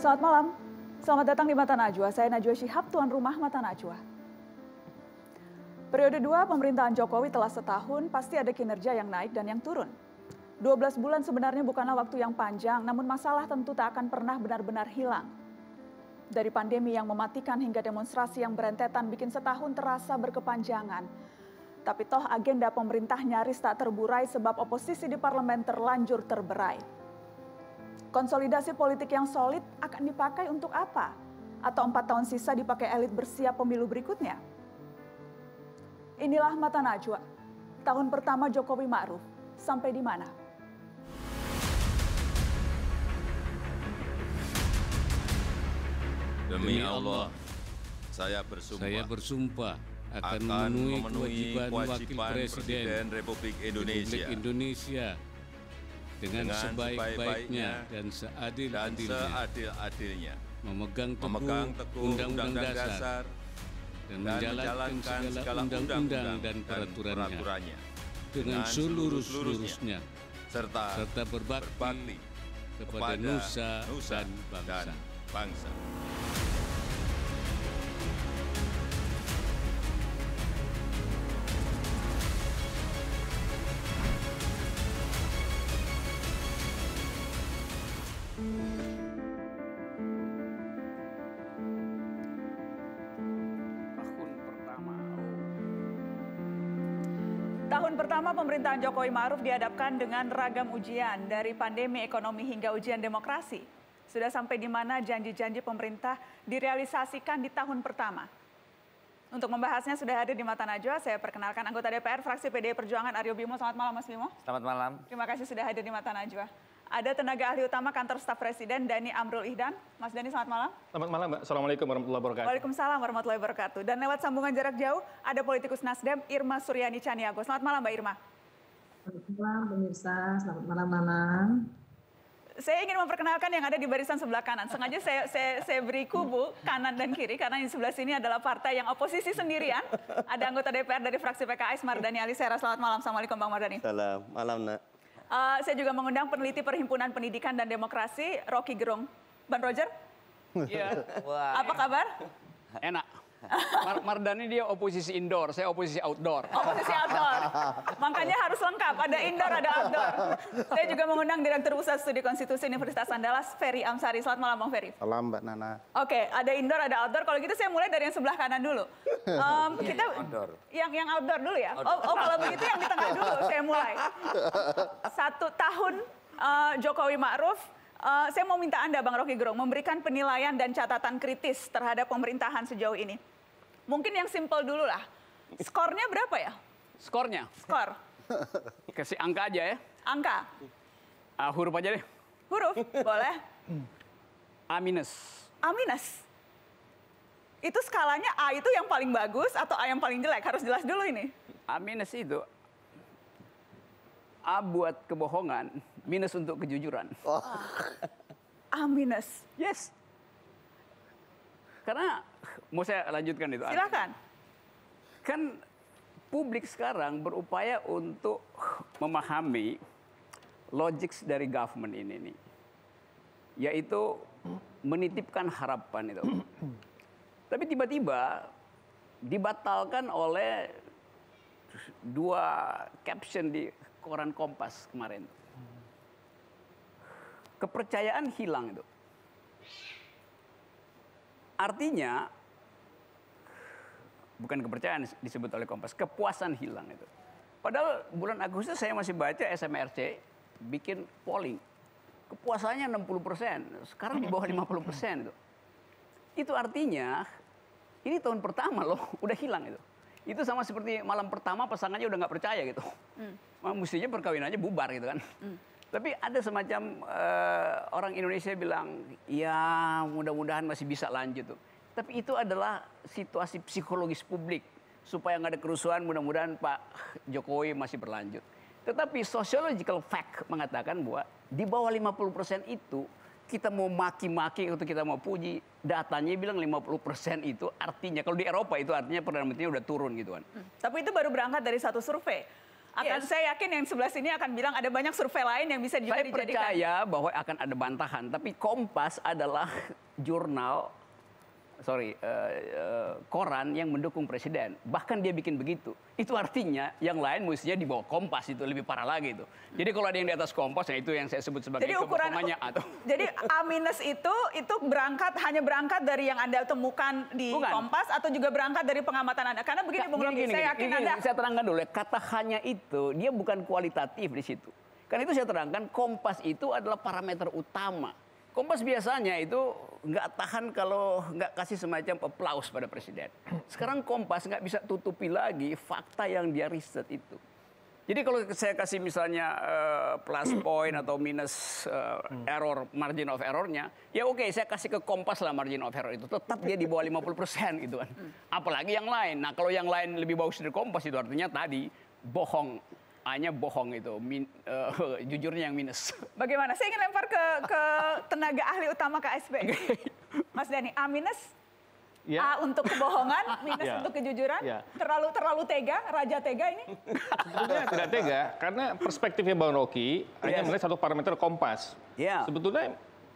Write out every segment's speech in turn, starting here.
Selamat malam, selamat datang di Mata Najwa. Saya Najwa Shihab, tuan rumah Mata Najwa. Periode 2 pemerintahan Jokowi telah setahun, pasti ada kinerja yang naik dan yang turun. 12 bulan sebenarnya bukanlah waktu yang panjang, namun masalah tentu tak akan pernah benar-benar hilang. Dari pandemi yang mematikan hingga demonstrasi yang berentetan bikin setahun terasa berkepanjangan. Tapi toh agenda pemerintah nyaris tak terburai sebab oposisi di parlemen terlanjur terberai. Konsolidasi politik yang solid akan dipakai untuk apa? Atau 4 tahun sisa dipakai elit bersiap pemilu berikutnya? Inilah Mata Najwa, tahun pertama Jokowi Ma'ruf, sampai di mana? Demi Allah, saya bersumpah akan memenuhi kewajiban Presiden Republik Indonesia dengan sebaik-baiknya dan seadil-adilnya, memegang teguh Undang-Undang Dasar dan menjalankan segala undang-undang dan peraturannya dengan seluruh-seluruhnya, serta berbakti kepada Nusa dan bangsa. Tahun pertama pemerintahan Jokowi Ma'ruf dihadapkan dengan ragam ujian, dari pandemi, ekonomi, hingga ujian demokrasi. Sudah sampai di mana janji-janji pemerintah direalisasikan di tahun pertama? Untuk membahasnya sudah hadir di Mata Najwa, saya perkenalkan anggota DPR fraksi PDI Perjuangan Aryo Bimo. Selamat malam Mas Bimo. Selamat malam. Terima kasih sudah hadir di Mata Najwa. Ada tenaga ahli utama kantor staf Presiden, Dhani Amrul Ihdan. Mas Dhani, selamat malam. Selamat malam, Mbak. Assalamualaikum warahmatullahi wabarakatuh. Waalaikumsalam warahmatullahi wabarakatuh. Dan lewat sambungan jarak jauh, ada politikus Nasdem, Irma Suryani Chaniago. Selamat malam, Mbak Irma. Selamat malam, pemirsa. Selamat malam, Nanang. Saya ingin memperkenalkan yang ada di barisan sebelah kanan. Sengaja saya beri kubu kanan dan kiri, karena di sebelah sini adalah partai yang oposisi sendirian. Ada anggota DPR dari fraksi PKS, Mardani Alisera. Selamat malam. Assalamualaikum, Bang Mardani. Selamat malam, Nak. Saya juga mengundang peneliti Perhimpunan Pendidikan dan Demokrasi, Rocky Gerung. Ban Roger? Iya. Apa kabar? Enak. Mardani dia oposisi indoor, saya oposisi outdoor. Oposisi outdoor. Makanya harus lengkap, ada indoor, ada outdoor. Saya juga mengundang Direktur Pusat Studi Konstitusi Universitas Andalas, Ferry Amsari. Selamat malam, Bang Ferry. Salam, Mbak Nana. Oke, ada indoor, ada outdoor. Kalau gitu saya mulai dari yang sebelah kanan dulu. Kita Outdoor. yang outdoor dulu ya. Oh, kalau begitu yang di tengah dulu. Saya mulai. 1 tahun Jokowi Ma'ruf. Saya mau minta Anda, Bang Rocky Gerung, memberikan penilaian dan catatan kritis terhadap pemerintahan sejauh ini. Mungkin yang simpel dulu lah. Skornya berapa ya? Skornya? Skor. Kasih angka aja ya. Angka. Huruf aja deh. Huruf, boleh. A minus. A minus. Itu skalanya A itu yang paling bagus atau A yang paling jelek? Harus jelas dulu ini. A minus itu A buat kebohongan, minus untuk kejujuran. A minus. Yes. Karena mau saya lanjutkan itu. Silakan. Kan publik sekarang berupaya untuk memahami logik dari government ini nih. Yaitu menitipkan harapan itu. Tapi tiba-tiba dibatalkan oleh 2 caption di koran Kompas kemarin. Kepercayaan hilang itu. Artinya, bukan kepercayaan disebut oleh Kompas, kepuasan hilang itu. Padahal bulan Agustus saya masih baca SMRC bikin polling. Kepuasannya 60%, sekarang di bawah 50% itu. Itu artinya, ini tahun pertama loh, udah hilang itu. Itu sama seperti malam pertama pasangannya udah nggak percaya gitu. Mestinya perkawinannya bubar gitu kan. Tapi ada semacam orang Indonesia bilang, ya mudah-mudahan masih bisa lanjut tuh. Tapi itu adalah situasi psikologis publik. Supaya nggak ada kerusuhan, mudah-mudahan Pak Jokowi masih berlanjut. Tetapi sociological fact mengatakan bahwa di bawah 50% itu, kita mau maki-maki atau kita mau puji, datanya bilang 50% itu artinya, kalau di Eropa itu artinya Perdana Menterinya udah turun gitu kan. Tapi itu baru berangkat dari satu survei. Saya yakin yang sebelah sini akan bilang ada banyak survei lain yang bisa juga dijadikan. Saya percaya bahwa akan ada bantahan, tapi Kompas adalah jurnal, koran yang mendukung presiden. Bahkan dia bikin begitu. Itu artinya yang lain mestinya di bawah Kompas, itu lebih parah lagi itu. Jadi kalau ada yang di atas Kompas, nah itu yang saya sebut sebagai kebohongannya. Jadi A- itu hanya berangkat dari yang Anda temukan di Kompas atau juga berangkat dari pengamatan Anda? Karena begini Bung Rocky, saya yakin Anda... Saya terangkan dulu ya, kata hanya itu, dia bukan kualitatif di situ. Karena itu saya terangkan, Kompas itu adalah parameter utama. Kompas biasanya itu nggak tahan kalau nggak kasih semacam aplaus pada presiden. Sekarang Kompas nggak bisa tutupi lagi fakta yang dia riset itu. Jadi kalau saya kasih misalnya plus point atau minus error, margin of errornya, ya oke, saya kasih ke Kompas lah margin of error itu. Tetap dia di bawah 50% gitu kan. Apalagi yang lain. Nah kalau yang lain lebih bagus dari Kompas itu artinya tadi bohong. Hanya bohong itu, jujurnya yang minus. Bagaimana? Saya ingin lempar ke tenaga ahli utama KSP. Mas Dhani, A minus, A untuk kebohongan, minus untuk kejujuran. Terlalu tega, raja tega ini? Sebetulnya tidak tega, karena perspektifnya Bang Rocky hanya melihat satu parameter Kompas. Sebetulnya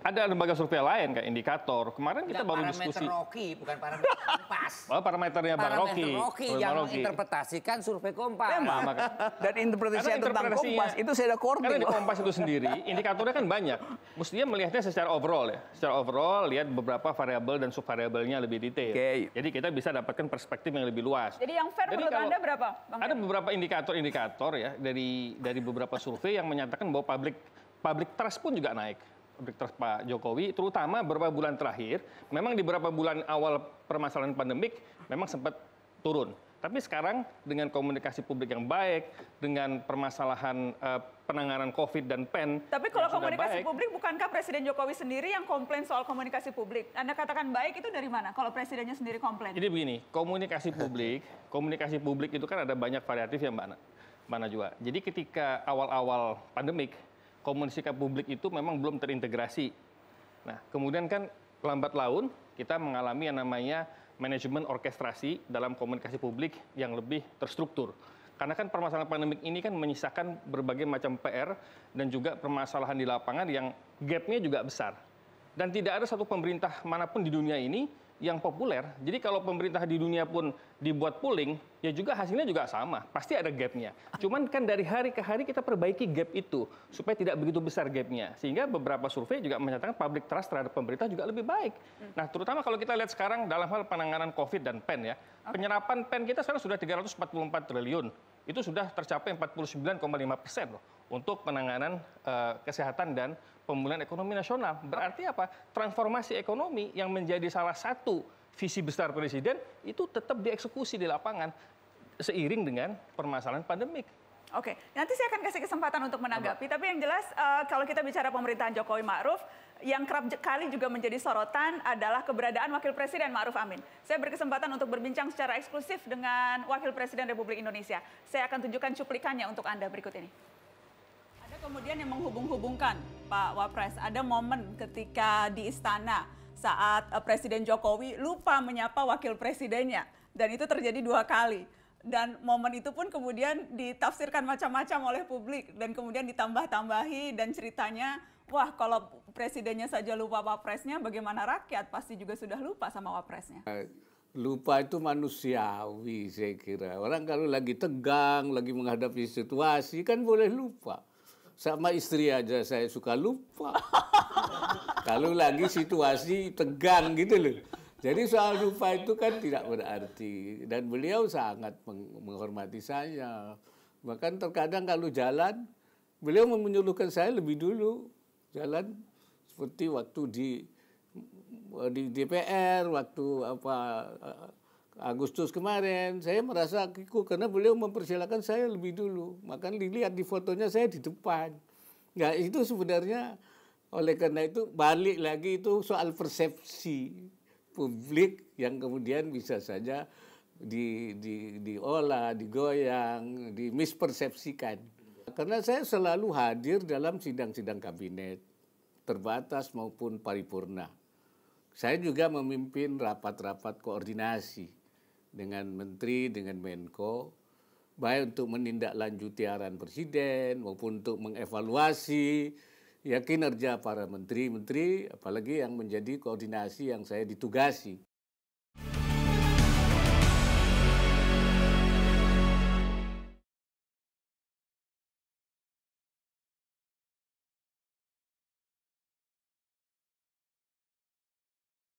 ada lembaga survei lain kayak Indikator. Kemarin kita baru diskusi. Parameter Rocky, bukan parameter Kompas. Oh, parameternya Bang Rocky. Parameter Rocky yang menginterpretasikan survei Kompas. Dan interpretasi tentang Kompas itu saya ada korting. Karena di Kompas itu sendiri, indikatornya kan banyak. Mestinya melihatnya secara overall ya. Secara overall, lihat beberapa variabel dan subvariabelnya lebih detail. Jadi kita bisa dapatkan perspektif yang lebih luas. Jadi yang fair menurut Anda berapa, Bang? Ada beberapa indikator-indikator ya dari beberapa survei yang menyatakan bahwa public trust pun juga naik. Public trust Pak Jokowi, terutama beberapa bulan terakhir, memang di beberapa bulan awal permasalahan pandemik memang sempat turun. Tapi sekarang dengan komunikasi publik yang baik, dengan permasalahan penanganan COVID dan PEN. Tapi kalau komunikasi publik, bukankah Presiden Jokowi sendiri yang komplain soal komunikasi publik? Anda katakan baik itu dari mana? Kalau presidennya sendiri komplain? Jadi begini, komunikasi publik itu kan ada banyak variatif ya Mbak Najwa. Jadi ketika awal-awal pandemik, komunikasi publik itu memang belum terintegrasi. Nah, kemudian kan lambat laun kita mengalami yang namanya manajemen orkestrasi dalam komunikasi publik yang lebih terstruktur. Karena kan permasalahan pandemik ini kan menyisakan berbagai macam PR dan juga permasalahan di lapangan yang gap-nya juga besar. Dan tidak ada satu pemerintah manapun di dunia ini yang populer. Jadi kalau pemerintah di dunia pun dibuat polling, ya juga hasilnya juga sama. Pasti ada gap-nya. Cuman kan dari hari ke hari kita perbaiki gap itu supaya tidak begitu besar gap-nya. Sehingga beberapa survei juga menyatakan public trust terhadap pemerintah juga lebih baik. Nah, terutama kalau kita lihat sekarang dalam hal penanganan COVID dan PEN ya. Penyerapan PEN kita sekarang sudah 344 triliun. Itu sudah tercapai 49,5% loh untuk penanganan kesehatan dan pemulihan ekonomi nasional. Berarti apa? Transformasi ekonomi yang menjadi salah satu visi besar presiden itu tetap dieksekusi di lapangan seiring dengan permasalahan pandemik. Oke, nanti saya akan kasih kesempatan untuk menanggapi. Tapi yang jelas kalau kita bicara pemerintahan Jokowi Ma'ruf, yang kerap kali juga menjadi sorotan adalah keberadaan Wakil Presiden Ma'ruf Amin. Saya berkesempatan untuk berbincang secara eksklusif dengan Wakil Presiden Republik Indonesia. Saya akan tunjukkan cuplikannya untuk Anda berikut ini. Kemudian yang menghubung-hubungkan Pak Wapres, ada momen ketika di istana saat Presiden Jokowi lupa menyapa wakil presidennya dan itu terjadi 2 kali. Dan momen itu pun kemudian ditafsirkan macam-macam oleh publik dan kemudian ditambah-tambahi dan ceritanya, wah kalau presidennya saja lupa wapresnya, bagaimana rakyat pasti juga sudah lupa sama wapresnya. Lupa itu manusiawi saya kira. Orang kalau lagi tegang, lagi menghadapi situasi kan boleh lupa. Sama istri aja saya suka lupa. Kalau lagi situasi tegang gitu loh. Jadi soal lupa itu kan tidak berarti. Dan beliau sangat menghormati saya. Bahkan terkadang kalau jalan, beliau menyuruhkan saya lebih dulu jalan. Seperti waktu di DPR, waktu Agustus kemarin, saya merasa kikuk karena beliau mempersilahkan saya lebih dulu. Maka dilihat di fotonya saya di depan. Nah itu sebenarnya oleh karena itu balik lagi itu soal persepsi publik yang kemudian bisa saja diolah, digoyang, dimispersepsikan. Karena saya selalu hadir dalam sidang-sidang kabinet, terbatas maupun paripurna. Saya juga memimpin rapat-rapat koordinasi dengan menteri, dengan Menko. baik untuk menindaklanjuti arahan presiden maupun untuk mengevaluasi ya kinerja para menteri-menteri, apalagi yang menjadi koordinasi yang saya ditugasi.